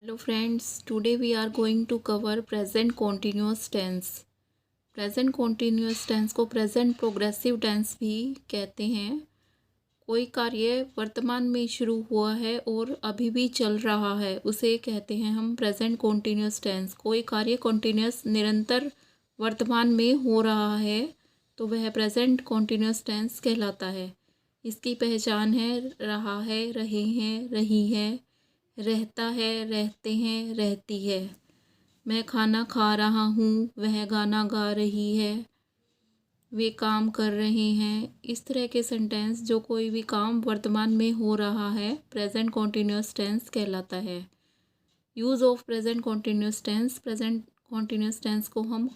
Hello friends, today we are going to cover present continuous tense. Present continuous tense को present progressive tense भी कहते हैं। कोई कार्य वर्तमान में शुरू हुआ है और अभी भी चल रहा है उसे कहते हैं हम प्रेजेंट कॉन्टीन्यूअस टेंस। कोई कार्य कॉन्टीन्यूअस निरंतर वर्तमान में हो रहा है तो वह प्रेजेंट कॉन्टीन्यूअस टेंस कहलाता है। इसकी पहचान है रहा है, रहे हैं, रही है, रहता है, रहते हैं, रहती है। मैं खाना खा रहा हूँ, वह गाना गा रही है, वे काम कर रहे हैं। इस तरह के सेंटेंस जो कोई भी काम वर्तमान में हो रहा है प्रेजेंट कॉन्टीन्यूअस टेंस कहलाता है। Use of present continuous tense. Present continuous tense को हम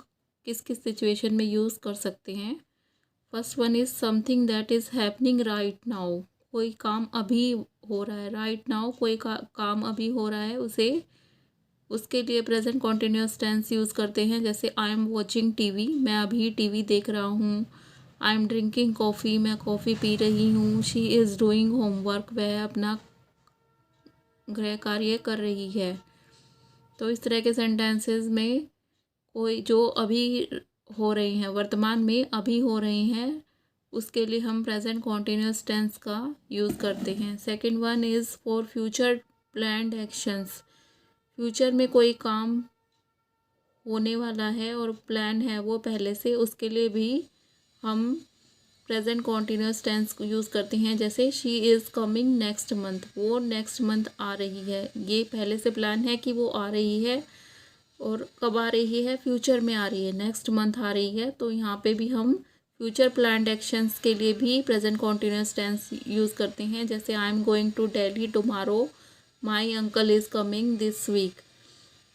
किस किस सिचुएशन में यूज़ कर सकते हैं। First one is something that is happening right now. कोई काम अभी हो रहा है, राइट नाउ कोई काम अभी हो रहा है उसके लिए प्रेजेंट कॉन्टीन्यूअस टेंस यूज़ करते हैं। जैसे आई एम वॉचिंग टीवी, मैं अभी टीवी देख रहा हूँ। आई एम ड्रिंकिंग कॉफ़ी, मैं कॉफ़ी पी रही हूँ। शी इज़ डूइंग होमवर्क, वह अपना गृह कार्य कर रही है। तो इस तरह के सेंटेंसेस में कोई जो अभी हो रही हैं, वर्तमान में अभी हो रही हैं, उसके लिए हम प्रेजेंट कॉन्टीन्यूअस टेंस का यूज़ करते हैं। Second one is for future planned actions. Future में कोई काम होने वाला है और प्लान है वो पहले से, उसके लिए भी हम प्रेजेंट कॉन्टीन्यूअस टेंस को यूज़ करते हैं। जैसे she is coming next month, वो नेक्स्ट मंथ आ रही है। ये पहले से प्लान है कि वो आ रही है और कब आ रही है, फ्यूचर में आ रही है, नेक्स्ट मंथ आ रही है। तो यहाँ पे भी हम फ्यूचर प्लान्ड एक्शंस के लिए भी प्रेजेंट कॉन्टीन्यूअस टेंस यूज़ करते हैं। जैसे I am going to Delhi tomorrow, my uncle is coming this week.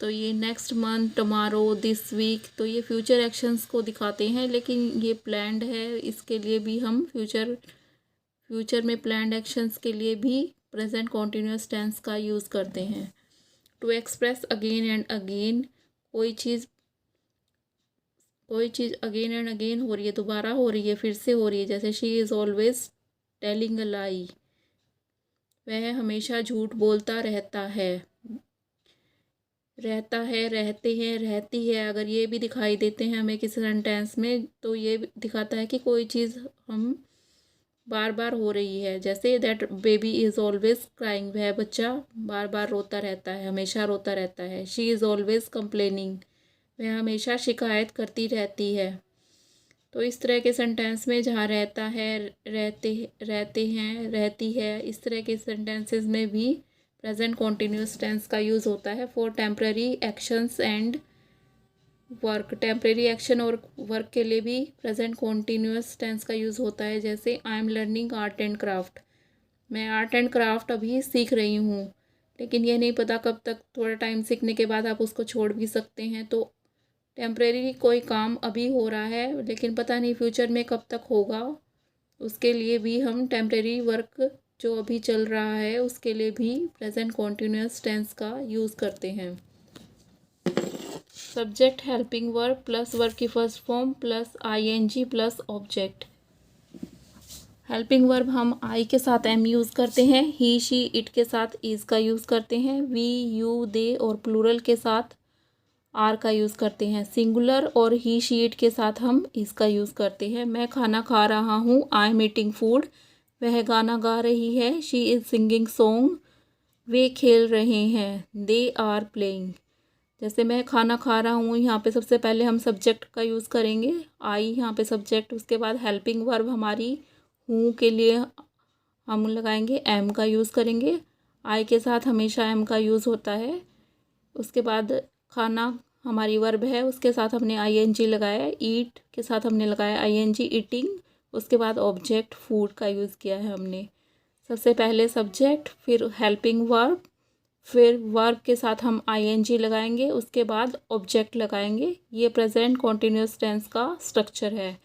तो ये next month, tomorrow, this week, तो ये फ्यूचर एक्शंस को दिखाते हैं, लेकिन ये प्लान्ड है। इसके लिए भी हम फ्यूचर में प्लान्ड एक्शंस के लिए भी प्रेजेंट कॉन्टीन्यूअस टेंस का यूज़ करते हैं। To express again and again, कोई चीज़ अगेन एंड अगेन हो रही है, दोबारा हो रही है, फिर से हो रही है। जैसे she is always telling a lie, वह हमेशा झूठ बोलता रहता है। रहता है, रहते हैं, रहती है, अगर ये भी दिखाई देते हैं हमें किसी सेंटेंस में तो ये दिखाता है कि कोई चीज़ हम बार बार हो रही है। जैसे that baby is always crying, वह बच्चा बार बार रोता रहता है, हमेशा रोता रहता है। शी इज़ ऑलवेज कंप्लेनिंग, वह हमेशा शिकायत करती रहती है। तो इस तरह के सेंटेंस में जहाँ रहता है, रहते हैं, रहती है, इस तरह के सेंटेंसेस में भी प्रेजेंट कॉन्टीन्यूअस टेंस का यूज़ होता है। For temporary actions and work, temporary action और वर्क के लिए भी प्रेजेंट कॉन्टीन्यूअस टेंस का यूज़ होता है। जैसे I am learning art and craft, मैं आर्ट एंड क्राफ्ट अभी सीख रही हूँ, लेकिन यह नहीं पता कब तक, थोड़ा टाइम सीखने के बाद आप उसको छोड़ भी सकते हैं। तो टेम्परेरी कोई काम अभी हो रहा है लेकिन पता नहीं फ्यूचर में कब तक होगा, उसके लिए भी हम टेम्परेरी वर्क जो अभी चल रहा है उसके लिए भी प्रेजेंट कॉन्टीन्यूअस टेंस का यूज़ करते हैं। Subject helping verb plus verb की first form plus ING plus object. Helping verb हम आई के साथ एम यूज़ करते हैं, ही शी इट के साथ इज़ का यूज़ करते हैं, वी यू दे और प्लूरल के साथ आर का यूज़ करते हैं। सिंगुलर और ही शी इट के साथ हम इसका यूज़ करते हैं। मैं खाना खा रहा हूँ, आई एम ईटिंग फूड, वह गाना गा रही है, शी इज़ सिंगिंग सॉन्ग, वे खेल रहे हैं, दे आर प्लेइंग। जैसे मैं खाना खा रहा हूँ, यहाँ पे सबसे पहले हम सब्जेक्ट का यूज़ करेंगे, आई यहाँ पे सब्जेक्ट, उसके बाद हेल्पिंग वर्ब हमारी हूँ के लिए हम लगाएंगे एम का यूज़ करेंगे। आई के साथ हमेशा एम का यूज़ होता है। उसके बाद खाना हमारी वर्ब है, उसके साथ हमने आईएनजी लगाया, ईट के साथ हमने लगाया आईएनजी, ईटिंग। उसके बाद ऑब्जेक्ट फूड का यूज़ किया है हमने। सबसे पहले सब्जेक्ट, फिर हेल्पिंग वर्ब, फिर वर्ब के साथ हम आईएनजी लगाएंगे, उसके बाद ऑब्जेक्ट लगाएंगे। ये प्रेजेंट कॉन्टीन्यूअस टेंस का स्ट्रक्चर है।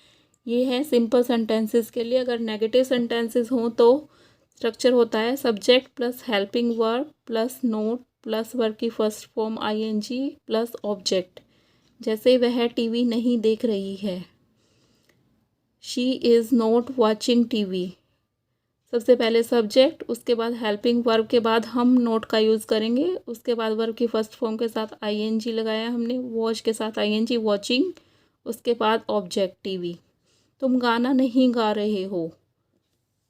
ये है सिंपल सेंटेंसेस के लिए। अगर नेगेटिव सेंटेंसेस हों तो स्ट्रक्चर होता है subject plus helping verb plus not plus verb की first form ING plus object. जैसे वह टीवी नहीं देख रही है, she is not watching TV. सबसे पहले सब्जेक्ट, उसके बाद हेल्पिंग वर्ब के बाद हम नोट का यूज़ करेंगे, उसके बाद वर्ब की फर्स्ट फॉर्म के साथ आईएनजी लगाया हमने, वॉच के साथ आईएनजी वॉचिंग, उसके बाद ऑब्जेक्ट टीवी। तुम गाना नहीं गा रहे हो,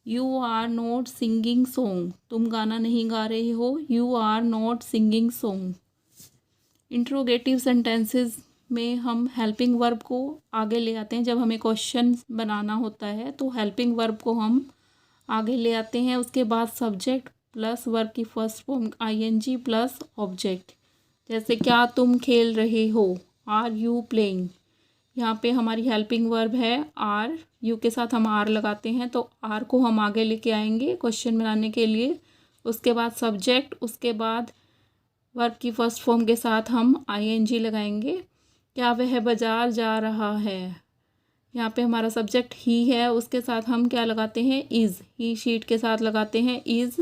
you are not singing song, तुम गाना नहीं गा रहे हो, you are not singing song. Interrogative sentences में हम हेल्पिंग वर्ब को आगे ले आते हैं। जब हमें क्वेश्चन बनाना होता है तो हेल्पिंग वर्ब को हम आगे ले आते हैं, उसके बाद सब्जेक्ट प्लस वर्ब की first form ING plus object. जैसे क्या तुम खेल रहे हो, आर यू प्लेइंग। यहाँ पे हमारी हेल्पिंग वर्ब है आर, यू के साथ हम आर लगाते हैं तो आर को हम आगे लेके आएंगे क्वेश्चन बनाने के लिए। उसके बाद सब्जेक्ट, उसके बाद वर्ब की फर्स्ट फॉर्म के साथ हम आईएनजी लगाएंगे। क्या वह बाजार जा रहा है, यहाँ पे हमारा सब्जेक्ट ही है, उसके साथ हम क्या लगाते हैं, इज़। ही शीट के साथ लगाते हैं इज़,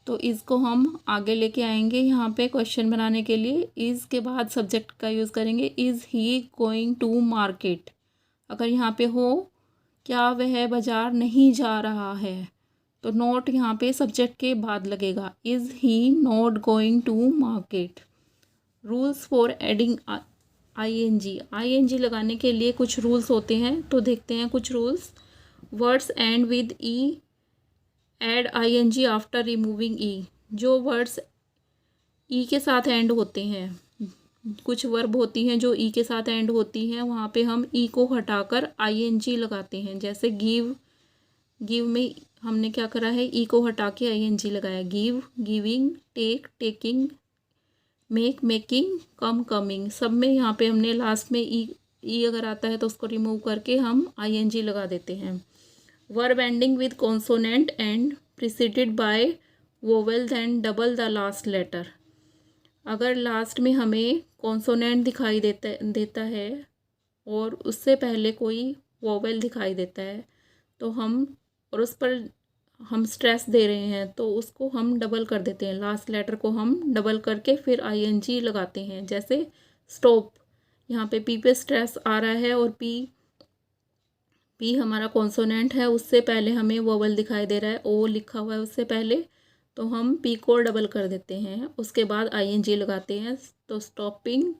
तो इज़ को हम आगे लेके आएंगे यहाँ पे क्वेश्चन बनाने के लिए। इज़ के बाद सब्जेक्ट का यूज़ करेंगे, is he going to market. अगर यहाँ पे हो क्या वह बाजार नहीं जा रहा है, तो नॉट यहाँ पे सब्जेक्ट के बाद लगेगा, is he not going to market. Rules for adding ING लगाने के लिए कुछ रूल्स होते हैं, तो देखते हैं कुछ rules. Words end with E, add ING after removing E. जो वर्ड्स ई के साथ एंड होते हैं, कुछ वर्ब होती हैं जो ई के साथ एंड होती हैं, वहाँ पे हम ई को हटाकर आईएनजी लगाते हैं। जैसे गिव, गिव में हमने क्या करा है, ई को हटा के आईएनजी लगाया। Give, giving, take, taking, make, making, come, coming. सब में यहाँ पे हमने लास्ट में ई अगर आता है तो उसको रिमूव करके हम आईएनजी लगा देते हैं। Verb ending with consonant and preceded by vowel then double the last letter. अगर लास्ट में हमें कॉन्सोनेंट दिखाई देता है और उससे पहले कोई वोवेल दिखाई देता है तो हम, और उस पर हम स्ट्रेस दे रहे हैं तो उसको हम डबल कर देते हैं, लास्ट लेटर को हम डबल करके फिर आईएनजी लगाते हैं। जैसे स्टॉप, यहाँ पे पी पे स्ट्रेस आ रहा है और पी हमारा कॉन्सोनेंट है, उससे पहले हमें वोवेल दिखाई दे रहा है, ओ लिखा हुआ है उससे पहले, तो हम पी को डबल कर देते हैं, उसके बाद आईएनजी लगाते हैं। तो स्टॉपिंग,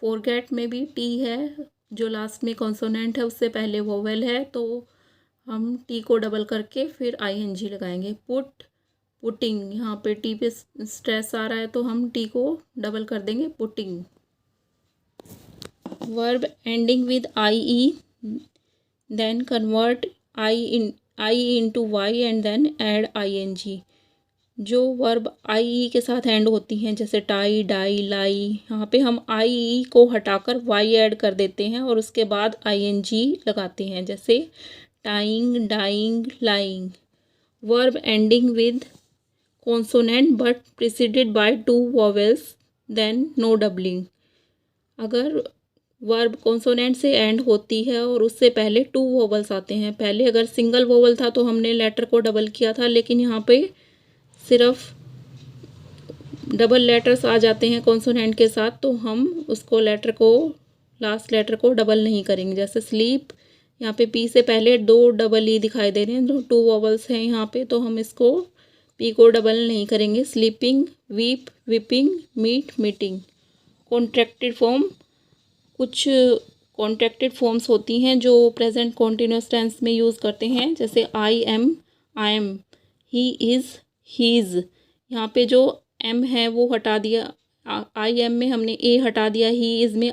फॉरगेट में भी टी है, जो लास्ट में कॉन्सोनेंट है उससे पहले वोवेल है, तो हम टी को डबल करके फिर आईएनजी लगाएंगे। पुट, पुटिंग, यहाँ पे टी पे स्ट्रेस आ रहा है तो हम टी को डबल कर देंगे, putting. Verb ending with I E, then convert I into Y and then add ING. जो वर्ब आई ई के साथ एंड होती हैं, जैसे टाई, डाई, लाई, यहाँ पे हम आई ई को हटाकर वाई ऐड कर देते हैं और उसके बाद आईएनजी लगाते हैं। जैसे tying, dying, lying. Verb ending with consonant but preceded by two vowels, then no doubling. अगर वर्ब कॉन्सोनेंट से एंड होती है और उससे पहले टू वोवेल्स आते हैं, पहले अगर सिंगल वोवेल था तो हमने लेटर को डबल किया था, लेकिन यहाँ पे सिर्फ डबल लेटर्स आ जाते हैं कॉन्सोनेंट के साथ, तो हम उसको लेटर को, लास्ट लेटर को डबल नहीं करेंगे। जैसे स्लीप, यहाँ पे पी से पहले दो डबल ई दिखाई दे रहे हैं, जो टू वोवेल्स हैं यहाँ पे, तो हम इसको पी को डबल नहीं करेंगे। Sleeping, weep, weeping, meet, meeting. Contracted form, कुछ कॉन्ट्रैक्टेड फॉर्म्स होती हैं जो प्रेजेंट कॉन्टिन्यूस टेंस में यूज़ करते हैं, जैसे I am, he is, he's. यहाँ पे जो एम है वो हटा दिया, आई एम में हमने ए हटा दिया, ही इज़ में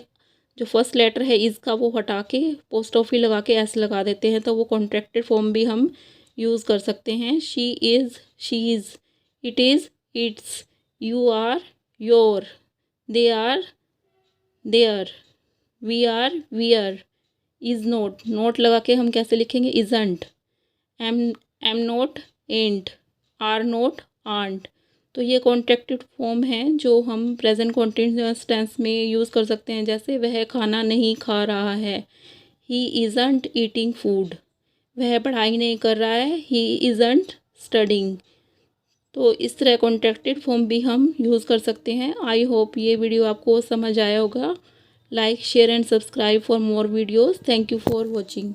जो फर्स्ट लेटर है इज़ का वो हटा के पोस्टॉफी लगा के एस लगा देते हैं, तो वो कॉन्ट्रैक्टेड फॉर्म भी हम यूज़ कर सकते हैं। She is, she is, it is, it's, you are, you're, they are, they're, we are, we're. Is not, not लगा के हम कैसे लिखेंगे, isn't. Am not, ain't, are not, aren't. तो ये कॉन्ट्रैक्टेड फॉर्म है जो हम प्रेजेंट कॉन्टिन्यूअस टेंस में यूज़ कर सकते हैं। जैसे वह खाना नहीं खा रहा है, ही इज़ंट ईटिंग फूड। वह पढ़ाई नहीं कर रहा है, ही इज़ंट स्टडिंग। तो इस तरह कॉन्ट्रैक्टेड फॉर्म भी हम यूज़ कर सकते हैं। आई होप ये वीडियो आपको समझ आया होगा। Like, share and subscribe for more videos. Thank you for watching.